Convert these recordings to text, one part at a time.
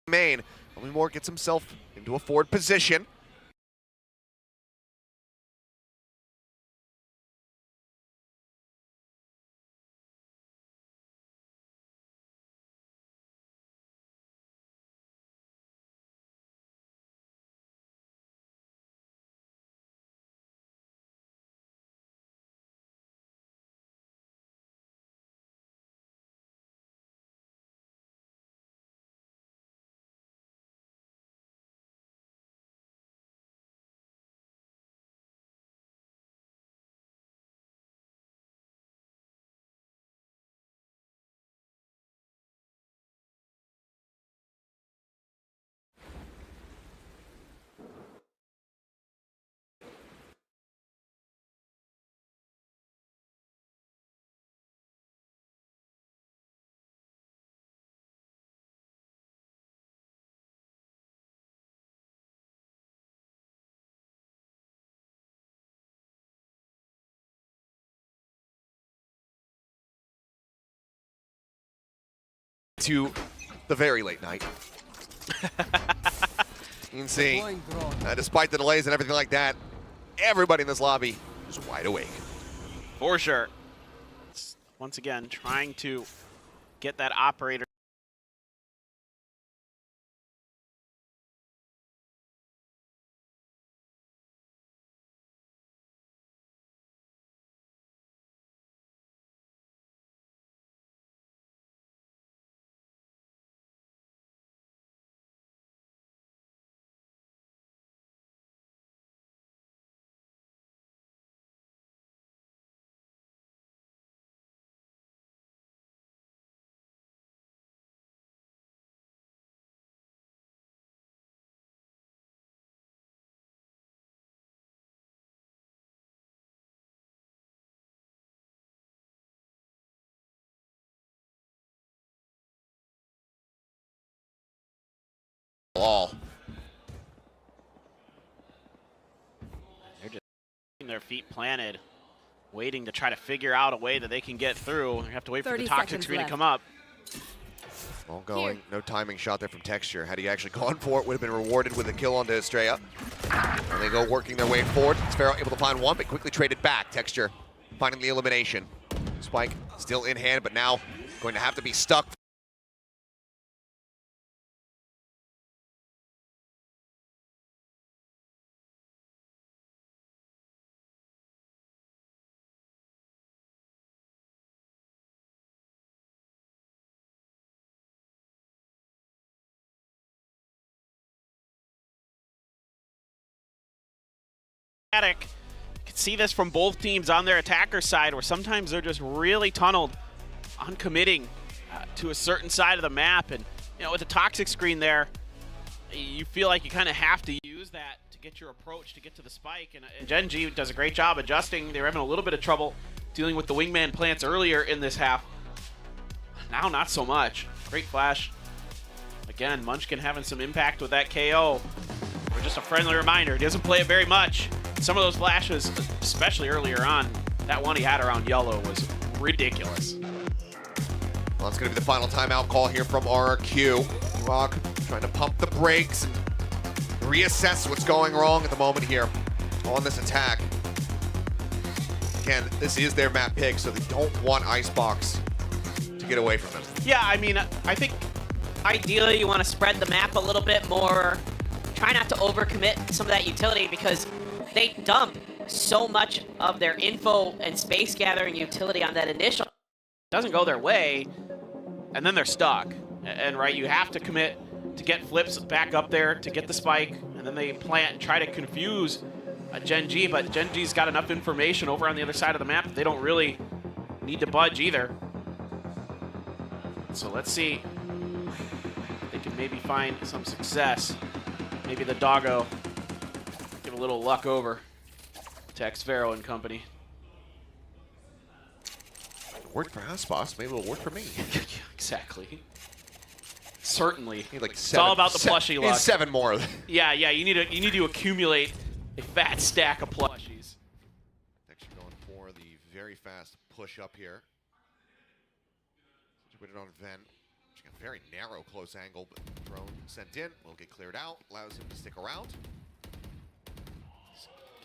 main. Moore gets himself into a forward position. To the very late night. You can see, despite the delays and everything like that, everybody in this lobby is wide awake. For sure. Once again, trying to get that operator. All. They're just keeping their feet planted, waiting to try to figure out a way that they can get through. They have to wait for the toxic screen to come up. All going, no timing shot there from Texture. Had he actually gone for it, would have been rewarded with a kill onto Estrella. And they go working their way forward. Sphero able to find one, but quickly traded back. Texture finding the elimination. Spike still in hand, but now going to have to be stuck. You can see this from both teams on their attacker side, where sometimes they're just really tunneled on committing to a certain side of the map. And you know, with the toxic screen there, you feel like you kind of have to use that to get your approach to get to the spike. And Gen G does a great job adjusting. They were having a little bit of trouble dealing with the wingman plants earlier in this half. Now not so much. Great flash. Again, Munchkin having some impact with that KO. Or just a friendly reminder, he doesn't play it very much. Some of those flashes, especially earlier on, that one he had around yellow was ridiculous. Well, that's going to be the final timeout call here from RRQ. Rock trying to pump the brakes and reassess what's going wrong at the moment here on this attack. Again, this is their map pick, so they don't want Icebox to get away from them. Yeah, I mean, I think ideally you want to spread the map a little bit more. Try not to overcommit some of that utility, because they dump so much of their info and space gathering utility on that initial. Doesn't go their way, and then they're stuck. And right, you have to commit to get flips back up there to get the spike, and then they plant and try to confuse Gen G, but Gen G's got enough information over on the other side of the map that they don't really need to budge either. So let's see if they can maybe find some success. Maybe the doggo give a little luck over to Xvero and company. Worked for Houseboss, maybe it'll work for me. Exactly. Certainly. Like It's all about the plushie luck. 7 more. Yeah, you need to accumulate a fat stack of plushies. Next, you're going for the very fast push up here. Situated on Ven. very narrow close angle, but drone sent in, will get cleared out, allows him to stick around.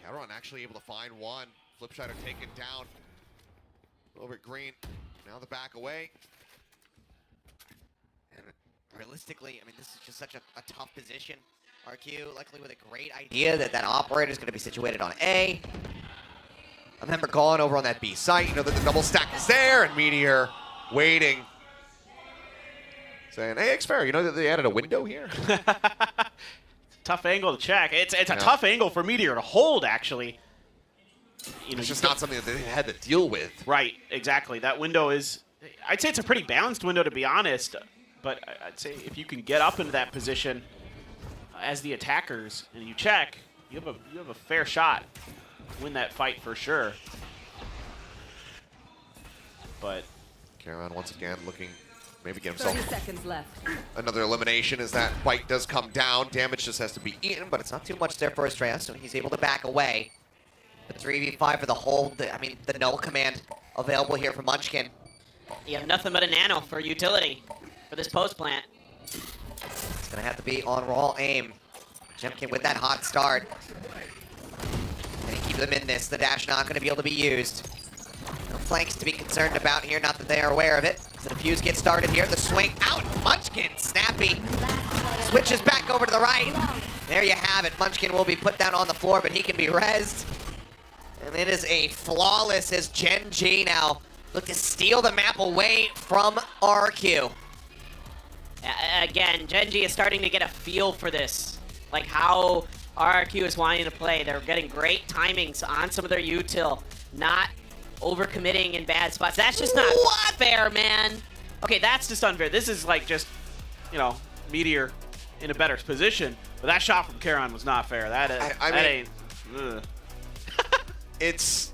Caron actually able to find one. Flipshider taken down. Over at green. Now the back away. And realistically, I mean, this is just such a tough position. RQ, luckily with a great idea that operator is going to be situated on A. I remember calling over on that B site, you know that the double stack is there, and Meteor waiting. Saying, hey, X-Fair, you know that they added a window here? Tough angle to check. It's a tough angle for Meteor to hold, actually. You know, it's just not something that they had to deal with. Right, exactly. That window is, I'd say it's a pretty balanced window, to be honest. But I'd say if you can get up into that position as the attackers and you check, you have a fair shot to win that fight for sure. But Caron once again looking, maybe get himself 30 seconds left. another elimination as that fight does come down. Damage just has to be eaten, but it's It's not too much there for Estrella, so he's able to back away. The 3v5 for the hold, the null command available here for Munchkin. You have nothing but a nano for utility for this post plant. It's going to have to be on raw aim. Jemkin with that hot start. Can he keep them in this? The dash not going to be able to be used. No flanks to be concerned about here, not that they are aware of it. So the fuse gets started here. The swing out. Munchkin, snappy. Switches back over to the right. There you have it. Munchkin will be put down on the floor, but he can be rezzed. And it is a flawless as Gen G now look to steal the map away from RRQ. Again, Gen G is starting to get a feel for this. Like how RRQ is wanting to play. They're getting great timings on some of their util. Not overcommitting in bad spots. That's just not fair, man. Okay, that's just unfair. This is like just, you know, Meteor in a better position. But that shot from Caron was not fair. That is, I that mean, ain't. Ugh. it's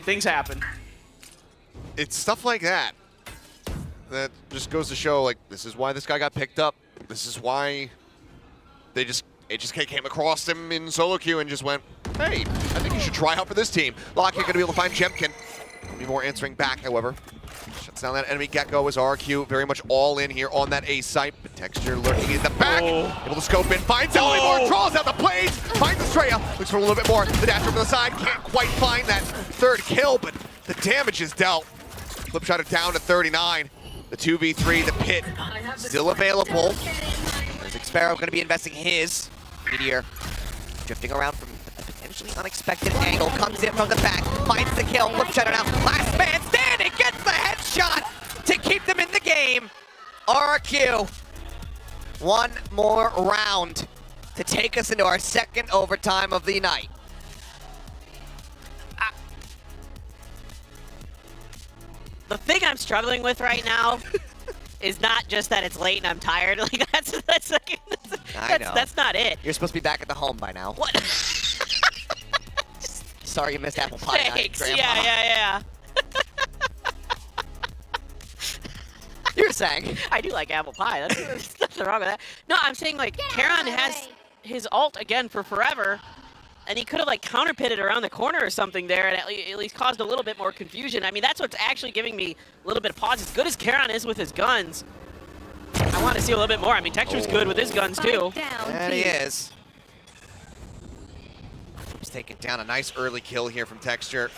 things happen. stuff like that that just goes to show, like, this is why this guy got picked up. This is why it just came across him in solo queue and just went, hey, I think you should try out for this team. Lockheed gonna be able to find Jemkin. Be more answering back, however. Shuts down that enemy Gecko as RRQ very much all in here on that A site. But Texture lurking in the back. Able to scope in, finds Ellie more, draws out the plays, finds Estrella, looks for a little bit more. The dash over the side, can't quite find that third kill, but the damage is dealt. Flipshider down to 39. The 2v3, the pit, still available. There's Xpero going to be investing his. Meteor drifting around from a potentially unexpected angle, comes in from the back, finds the kill, Flipshider now, last man standing, gets the headshot to keep them in the game. RRQ, one more round to take us into our second overtime of the night. The thing I'm struggling with right now is not just that it's late and I'm tired. Like that's not it. You're supposed to be back at the home by now. What? Sorry you missed apple pie night, Thanks. Grandma. Yeah. You're saying? I do like apple pie. There's nothing wrong with that. No, I'm saying like Caron has his ult again for forever, and he could have like counter pitted around the corner or something there, and at least caused a little bit more confusion. I mean, that's what's actually giving me a little bit of pause. As good as Caron is with his guns, I want to see a little bit more. I mean, Texture's good with his guns too. There he is. He's taking down a nice early kill here from Texture.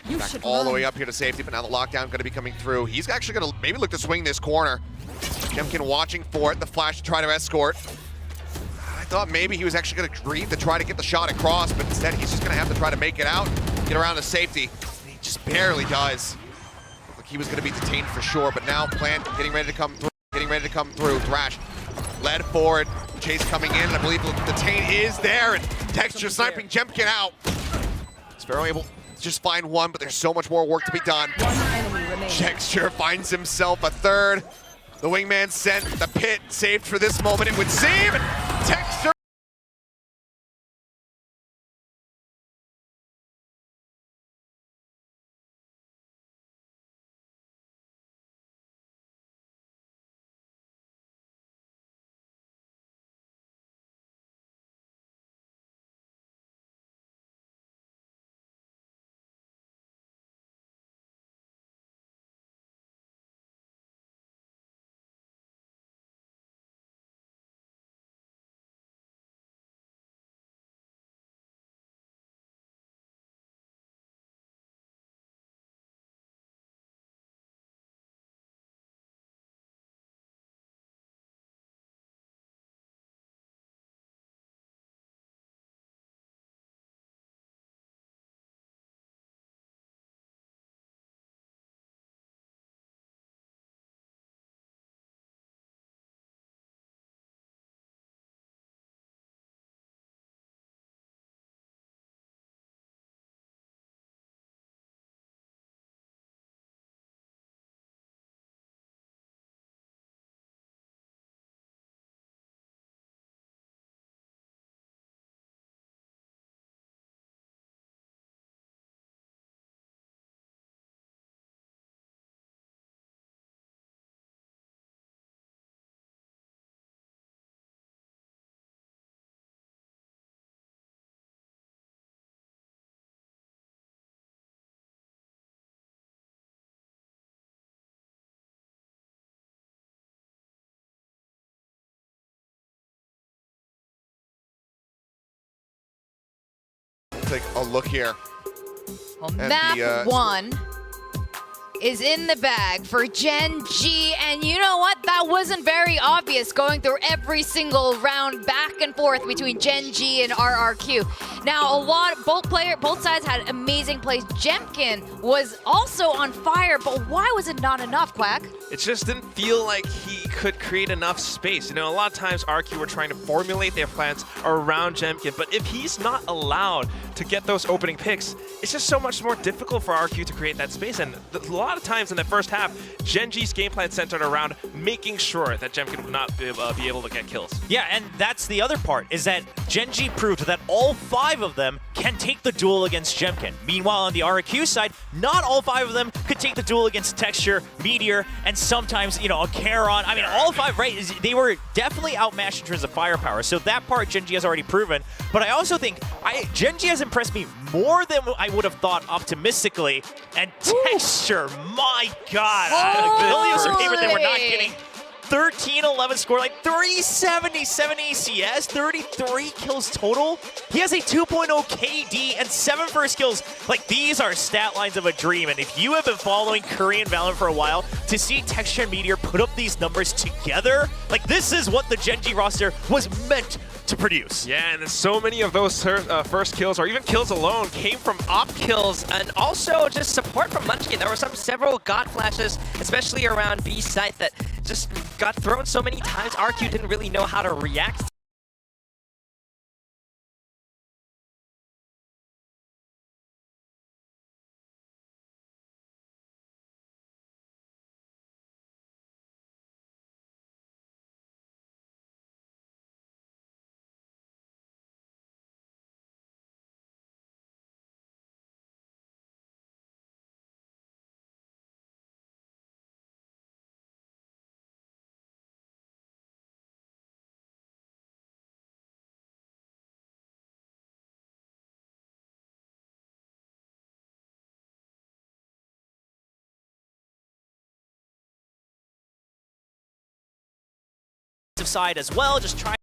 You Back should all the run. way up here to safety, but now the lockdown going to be coming through. He's actually going to maybe look to swing this corner. Jemkin watching for it, the flash to try to escort. I thought maybe he was actually going to agree to try to get the shot across, but instead he's just going to have to try to make it out, get around to safety. And he just barely does. Looked like he was going to be detained for sure, but now Plant getting ready to come through. Thrash led forward, Chase coming in, and I believe the detain is there, and Texture sniping Jemkin out. Sparrow able to just find one, but there's so much more work to be done. One enemy remaining. Texture finds himself a third. The wingman sent the pit, saved for this moment, it would seem. Texture take a look here. Well, And map the, 1 is in the bag for Gen G, and you know what? That wasn't very obvious going through every single round back and forth between Gen G and RRQ. Now, both sides had amazing plays. Jemkin was also on fire, but why was it not enough, Quack? It just didn't feel like he could create enough space. You know, a lot of times RRQ were trying to formulate their plans around Jemkin, but if he's not allowed to get those opening picks, it's just so much more difficult for RRQ to create that space. And a lot of times in the first half, Gen G's game plan centered around making sure that Jemkin would not be able to get kills. Yeah, and that's the other part, is that Gen G proved that all 5 of them can take the duel against Jemkin. Meanwhile, on the RRQ side, not all 5 of them could take the duel against Texture, Meteor, and sometimes, you know, a Charon. I mean, all 5, right? They were definitely outmatched in terms of firepower. So that part Gen G has already proven. But I also think Gen G has impressed me more than I would have thought optimistically. And Texture, my God. Billios are favorite that we're not kidding. 13-11 scoreline, 377 ACS, 33 kills total. He has a 2.0 KD and 7 first kills. Like, these are stat lines of a dream. And if you have been following Korean Valorant for a while, to see Texture and Meteor put up these numbers together, like, this is what the Gen G roster was meant to produce. Yeah, and so many of those first kills, or even kills alone, came from op kills, and also just support from Munchkin. There were several God flashes, especially around B site, that just got thrown so many times. RQ didn't really know how to react. Side as well, just trying.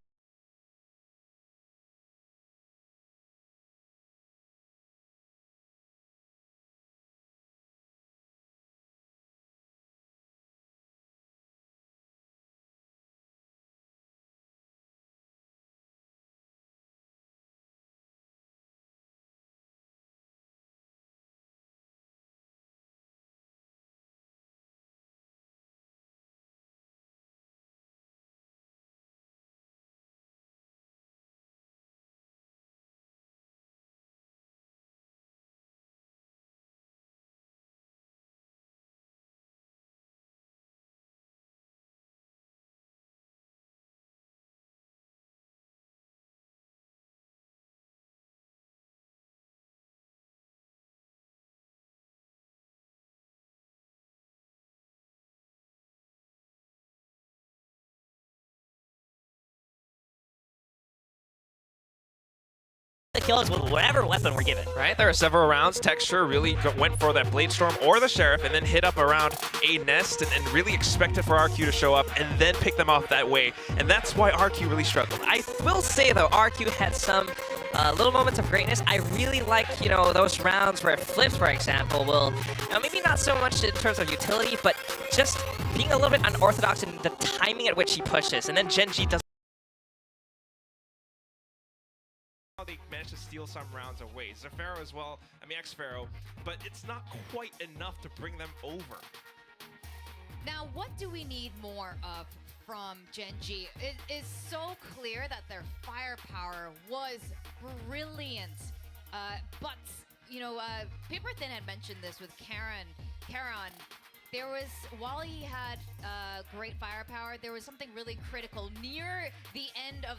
The kills with whatever weapon we're given. Right, there are several rounds. Texture really went for that Blade Storm or the Sheriff, and then hit up around a nest and really expected for RQ to show up and then pick them off that way. And that's why RQ really struggled. I will say though, RQ had some little moments of greatness. I really like, you know, those rounds where it flips, for example, will, maybe not so much in terms of utility, but just being a little bit unorthodox in the timing at which he pushes. And then Gen G does. They managed to steal some rounds away. Zafaro as well, X-Pharaoh, but it's not quite enough to bring them over. Now, what do we need more of from Gen G? It is so clear that their firepower was brilliant. But, you know, Paper Thin had mentioned this with Charon. There was, while he had great firepower, there was something really critical near the end of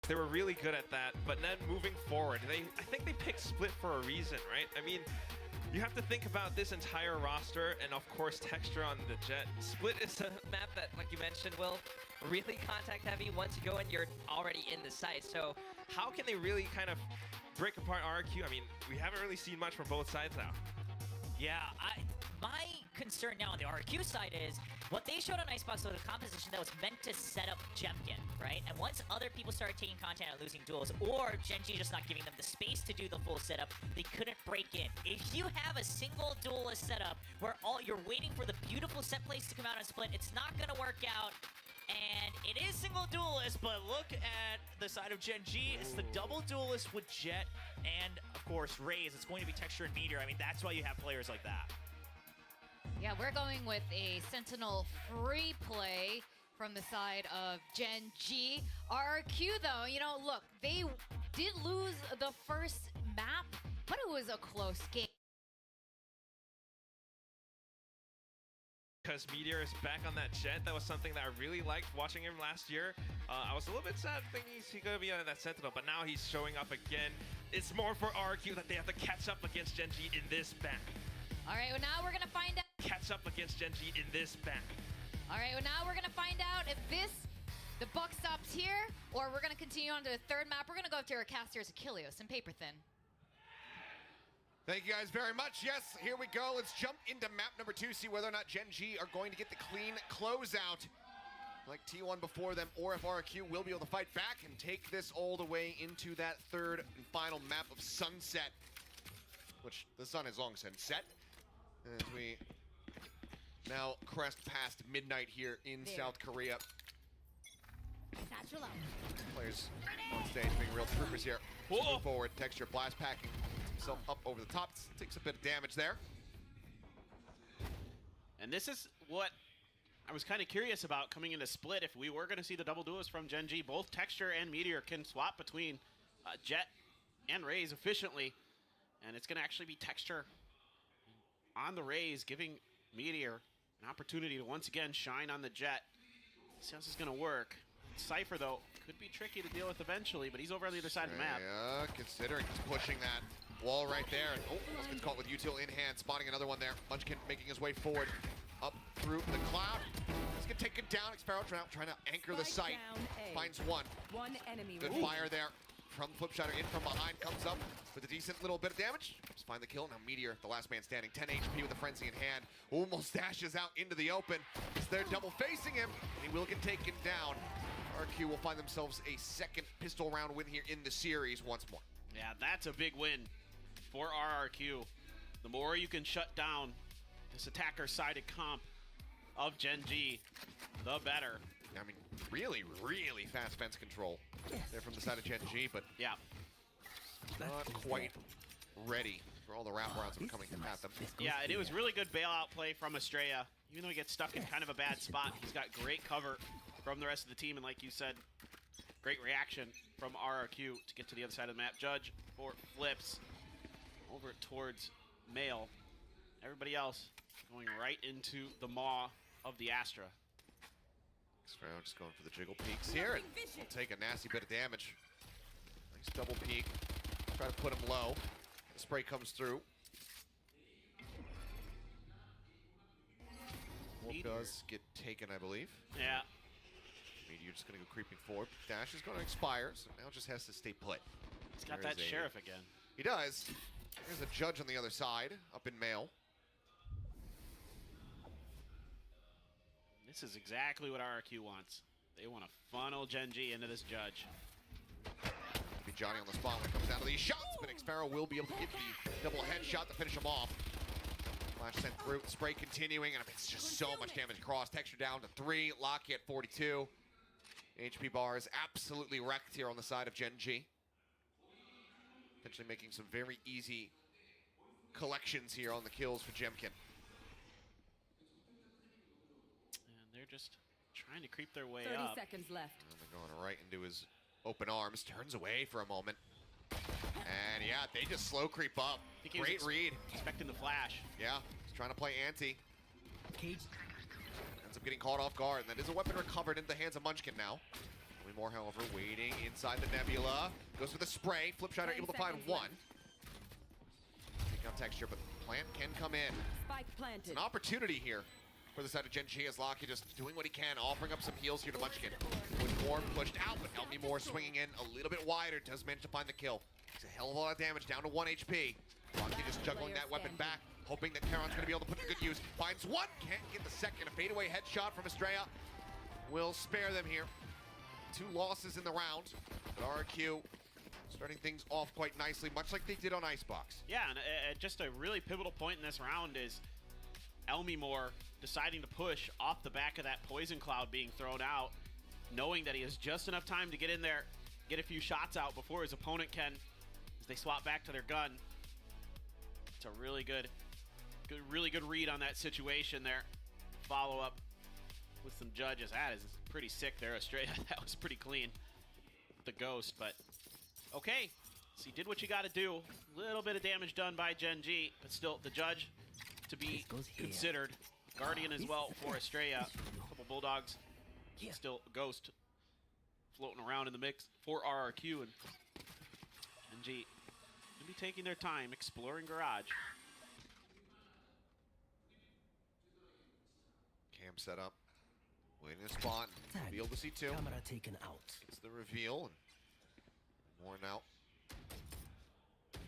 They were really good at that, but then moving forward, I think they picked Split for a reason, right? I mean, you have to think about this entire roster and, of course, Texture on the Jet. Split is a map that, like you mentioned, Will, really contact heavy. Once you go in, you're already in the site. So How can they really kind of break apart RRQ? I mean, we haven't really seen much from both sides now. Yeah, my concern now on the RRQ side is what they showed on Icebox was a composition that was meant to set up Jemkin, right? And once other people started taking content and losing duels, or Gen.G just not giving them the space to do the full setup, they couldn't break in. If you have a single duelist setup where you're waiting for the beautiful set plays to come out on Split, it's not gonna work out. And it is single duelist, but look at the side of Gen.G. It's the double duelist with Jet and, of course, Raze. It's going to be Texture and Meteor. I mean, that's why you have players like that. Yeah, we're going with a Sentinel free play from the side of Gen.G. RRQ, though, you know, look, they did lose the first map, but it was a close game. Because Meteor is back on that Jet. That was something that I really liked watching him last year. I was a little bit sad thinking he's going to be on that Sentinel, but now he's showing up again. It's more for RRQ that they have to catch up against Gen.G in this map. All right, well, now we're going to find out. Catch up against Gen.G in this map. All right, well, now we're going to find out if the buck stops here, or we're going to continue on to the third map. We're going to go up to our casters, Achilleos and Paper Thin. Thank you guys very much. Yes, here we go. Let's jump into map number 2, see whether or not Gen.G are going to get the clean closeout like T1 before them, or if RRQ will be able to fight back and take this all the way into that third and final map of Sunset, which the sun has long since set, as we now crest past midnight here in South Korea. Players on stage being real troopers here. Move forward, Texture blast packing himself up over the top, takes a bit of damage there. And this is what I was kind of curious about coming into Split. If we were going to see the double duos from Gen.G, both Texture and Meteor can swap between Jet and Raze efficiently, and it's going to actually be Texture on the Raze, giving Meteor an opportunity to once again shine on the Jet. See how this is going to work. Cypher, though, could be tricky to deal with eventually, but he's over on the other side of the map. Yeah, considering he's pushing that wall right there. Oh, almost gets caught with util in hand, spotting another one there. Munchkin making his way forward, up through the cloud. He's gonna take it down. Xparrow trying to anchor the site. Finds one. One enemy. Good fire there from Flip Shatter in from behind, comes up with a decent little bit of damage. Just find the kill. Now Meteor, the last man standing, 10 HP with a frenzy in hand. Almost dashes out into the open. They're double facing him, and he will get taken down. RRQ will find themselves a second pistol round win here in the series once more. Yeah, that's a big win for RRQ. The more you can shut down this attacker-sided comp of Gen.G, the better. I mean, really, really fast fence control there from the side of Gen.G, but yeah, not quite ready for all the wraparounds that are coming at them. Yeah, and it was really good bailout play from Estrella. Even though he gets stuck in kind of a bad spot, he's got great cover from the rest of the team, and like you said, great reaction from RRQ to get to the other side of the map. Judge for flips over towards Mail. Everybody else going right into the maw of the Astra. Xparrow just going for the jiggle peeks here, and will take a nasty bit of damage. Nice double peek. Try to put him low. The spray comes through. Wolf does get taken, I believe. Yeah. Meteor just going to go creeping forward. Dash is going to expire, so now just has to stay put. He's got that Sheriff again. He does. There's a Judge on the other side, up in Mail. This is exactly what RRQ wants. They want to funnel Gen.G into this Judge. Be Johnny on the spot when it comes down to these shots, but Xparrow will be able to get the double headshot to finish him off. Flash sent through, spray continuing, and it's just so much damage across. Texture down to 3, Locky at 42. HP bars absolutely wrecked here on the side of Gen.G. Potentially making some very easy collections here on the kills for Jemkin. And they're just trying to creep their way 30 up. seconds left. And they're going right into his open arms, turns away for a moment. And yeah, they just slow creep up. Great read. Expecting the flash. Yeah, he's trying to play anti. Ends up getting caught off guard, and that is a weapon recovered into the hands of Munchkin now. We Moore, however, waiting inside the Nebula. Goes for the spray. Flipshot are able to find one. Taking out Texture, but Plant can come in. Spike planted. It's an opportunity here for the side of Gen G as Locky just doing what he can, offering up some heals here to Munchkin. With Moore pushed out, but Elmi Moore swinging in a little bit wider, does manage to find the kill. It's a hell of a lot of damage, down to 1 HP. Locky just juggling that weapon back, hoping that Charon's going to be able to put it to good use. Finds one, can't get the second. A fadeaway headshot from Estrella will spare them here. 2 losses in the round, but RRQ starting things off quite nicely, much like they did on Icebox. Yeah, and just a really pivotal point in this round is Elmi Moore deciding to push off the back of that poison cloud being thrown out, knowing that he has just enough time to get in there, get a few shots out before his opponent can, as they swap back to their gun. It's a really good read on that situation there. Follow up with some judges. That is pretty sick there, Estrella. That was pretty clean with the ghost, but okay. So you did what you got to do. A little bit of damage done by Gen G, but still the judge to be considered. Guardian as well for Estrella. A couple Bulldogs. Still a Ghost floating around in the mix for RRQ, and Gen G will be taking their time exploring Garage. Cam set up. Waiting in a spot. Be able to see 2. Camera taken out. It's the reveal. And more now.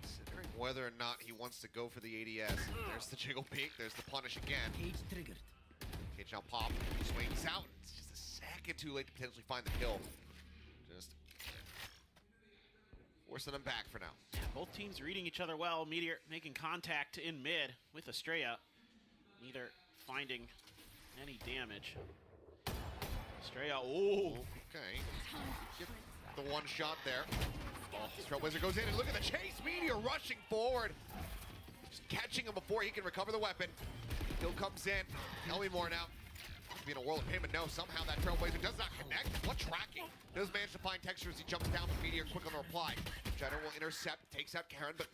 Considering whether or not he wants to go for the ADS. There's the jiggle peek. There's the punish again. Cage triggered. Cage now pop. He swings out. It's just a second too late to potentially find the kill. Just forcing them back for now. Yeah, both teams reading each other well. Meteor making contact in mid with Estrella. Neither finding any damage. Estrella, oh. Okay. Get the one shot there. Oh, Trailblazer goes in, and look at the chase. Meteor rushing forward. Just catching him before he can recover the weapon. Kill comes in. Elmi Moore now. Be in a world of pain, but no, somehow that Trailblazer does not connect. What tracking? Does manage to find Texture as he jumps down, but Meteor quick on the reply. Shadow will intercept, takes out Karen, but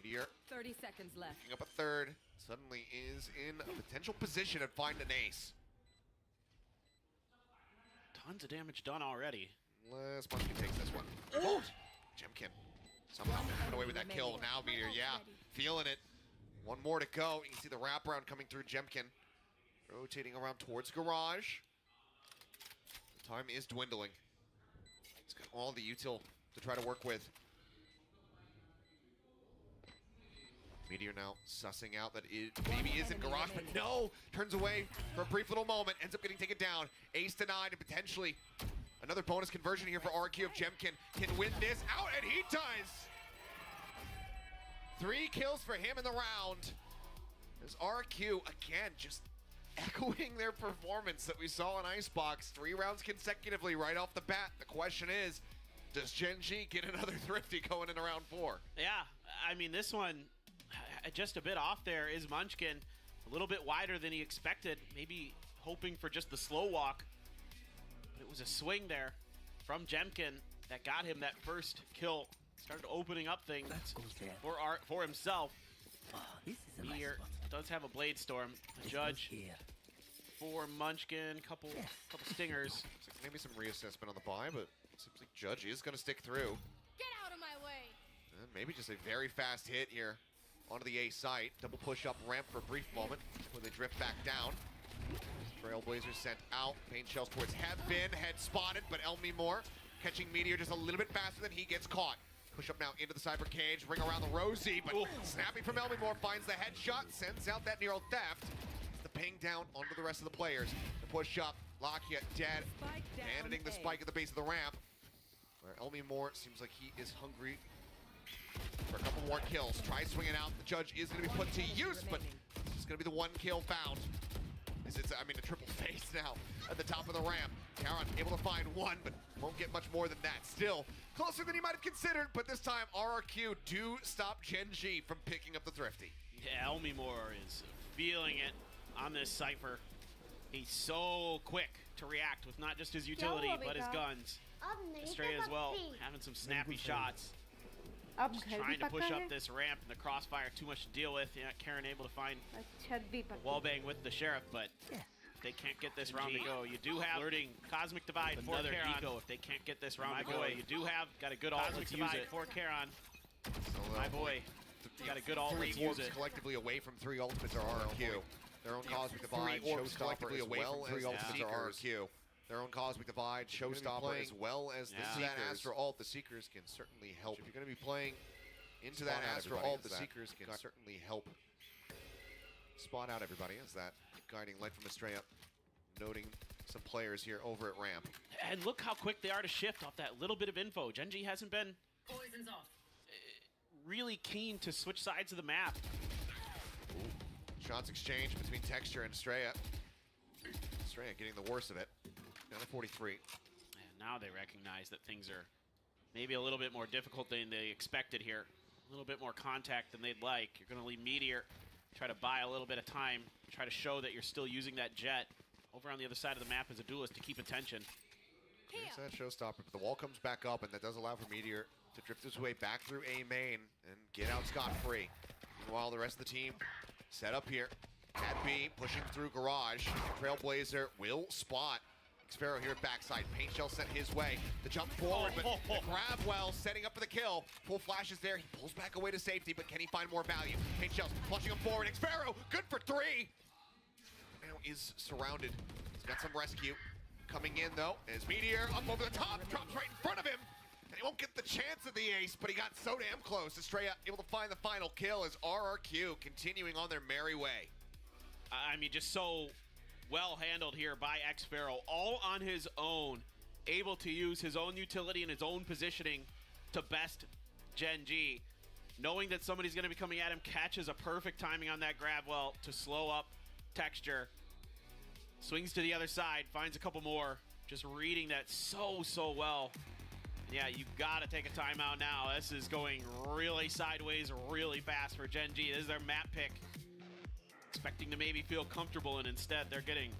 Meteor 30 seconds left. picking up a third. Suddenly is in a potential position to find an ace. Tons of damage done already. Les Munchkin takes this one. Oh! Jemkin somehow coming away with that kill. Now Meteor, yeah, feeling it. One more to go. You can see the wraparound coming through Jemkin. Rotating around towards Garage. The time is dwindling. He's got all the util to try to work with. Meteor now sussing out that it maybe isn't Garage, but no! Turns away for a brief little moment, ends up getting taken down. Ace denied, and potentially another bonus conversion here for RRQ if Jemkin can win this out, and he does! 3 kills for him in the round. As RRQ, again, just echoing their performance that we saw in Icebox. 3 rounds consecutively right off the bat. The question is, does Gen G get another thrifty going in round 4? Yeah, I mean, this one, just a bit off there is Munchkin. A little bit wider than he expected. Maybe hoping for just the slow walk. But it was a swing there from Jemkin that got him that first kill. Started opening up things for himself. Meteor does have a Blade Storm. The judge for Munchkin, couple stingers. Looks like maybe some reassessment on the buy, but it seems like Judge is going to stick through. Get out of my way! And maybe just a very fast hit here onto the A site. Double push up ramp for a brief moment before they drift back down. Trailblazer sent out. Pain shells towards Heaven. Head spotted, but Elmi Moore catching Meteor just a little bit faster than he gets caught. Push up now into the Cyber Cage, ring around the Rosie, but snapping from Elmi Moore finds the headshot, sends out that Nero theft. The ping down onto the rest of the players. The push up, Lakia dead, abandoning the spike at the base of the ramp. Where Elmi Moore seems like he is hungry for a couple more kills. Try swinging out. The judge is going to be put to use, but it's going to be the 1 kill found. It's a triple face now at the top of the ramp. Charon able to find 1, but won't get much more than that. Still closer than he might have considered, but this time RRQ do stop Gen G from picking up the thrifty. Yeah, Elmi Moore is feeling it on this Cypher. He's so quick to react with not just his utility, but his guns. Estrella as well, having some snappy shots. Just trying to push up this ramp, and the crossfire too much to deal with. Yeah, Karen able to find a wallbang with the Sheriff, but if they can't get this round to go. You do have flirting Cosmic Divide for Eco if they can't get this round to go. You do have got a good ult. Let's use it for Charon. My boy, you got a good ult. Let's use it. Collectively away from 3 ultimates are RRQ. Their own Cosmic Divide, Showstopper, as well as the RRQ. Their own Cosmic Divide, Showstopper, as well as the Seekers. That Astro ult, the Seekers can certainly help. If you're going to be playing into that Astro ult, the Seekers can certainly help spot out everybody as that guiding light from Estrella, noting some players here over at ramp. And look how quick they are to shift off that little bit of info. Gen.G hasn't been Poison's off. really keen to switch sides of the map. Ooh. Shots exchanged between Texture and Estrella. Estrella getting the worst of it. Down to 43. And now they recognize that things are maybe a little bit more difficult than they expected here. A little bit more contact than they'd like. You're going to leave Meteor, try to buy a little bit of time, try to show that you're still using that jet over on the other side of the map as a duelist to keep attention. There's that Showstopper, but the wall comes back up, and that does allow for Meteor to drift his way back through A main and get out scot-free. Meanwhile, the rest of the team set up here. At B, pushing through Garage. Trailblazer will spot Xfero here at backside. Paint Shell sent his way. The jump forward, but grab well, setting up for the kill. Full flashes there. He pulls back away to safety, but can he find more value? Paint Shell's flushing him forward. Xfero, good for 3. Now is surrounded. He's got some rescue. Coming in, though, is Meteor up over the top. Drops right in front of him. And he won't get the chance at the ace, but he got so damn close. Estrella able to find the final kill as RRQ continuing on their merry way. I mean, just so well handled here by Xfero, all on his own, able to use his own utility and his own positioning to best Gen.G. Knowing that somebody's going to be coming at him, catches a perfect timing on that grab well to slow up Texture. Swings to the other side, finds a couple more, just reading that so well. Yeah, you got to take a timeout now. This is going really sideways really fast for Gen.G. This is their map pick. Expecting to maybe feel comfortable, and instead they're getting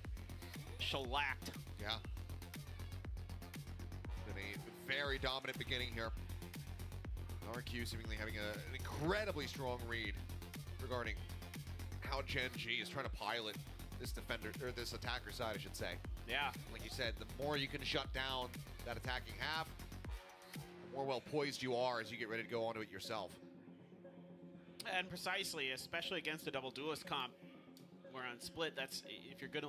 shellacked. Yeah. Been a very dominant beginning here. RQ seemingly having an incredibly strong read regarding how Gen.G is trying to pilot this defender, or this attacker side, I should say. Yeah. Like you said, the more you can shut down that attacking half, the more well poised you are as you get ready to go onto it yourself. And precisely, especially against a double duelist comp, where on split, that's if you're going to